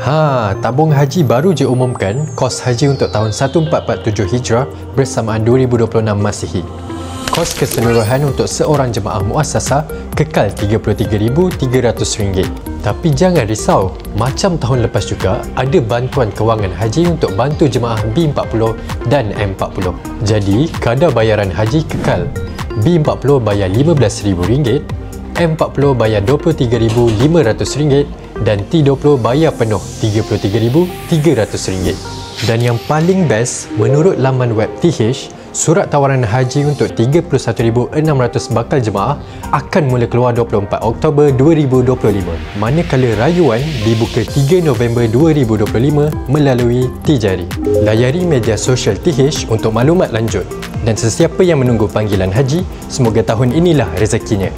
Tabung haji baru je umumkan kos haji untuk tahun 1447 Hijrah bersamaan 2026 Masihi. Kos keseluruhan untuk seorang jemaah muassasah kekal RM33,300. Tapi jangan risau, macam tahun lepas juga ada bantuan kewangan haji untuk bantu jemaah B40 dan M40. Jadi, kadar bayaran haji kekal. B40 bayar RM15,000, M40 bayar RM23,500 dan T20 bayar penuh RM33,300. Dan yang paling best, menurut laman web TH, surat tawaran haji untuk 31,600 bakal jemaah akan mula keluar 24 Oktober 2025, manakala rayuan dibuka 3 November 2025 melalui Tijari. Layari media sosial TH untuk maklumat lanjut. Dan sesiapa yang menunggu panggilan haji, semoga tahun inilah rezekinya.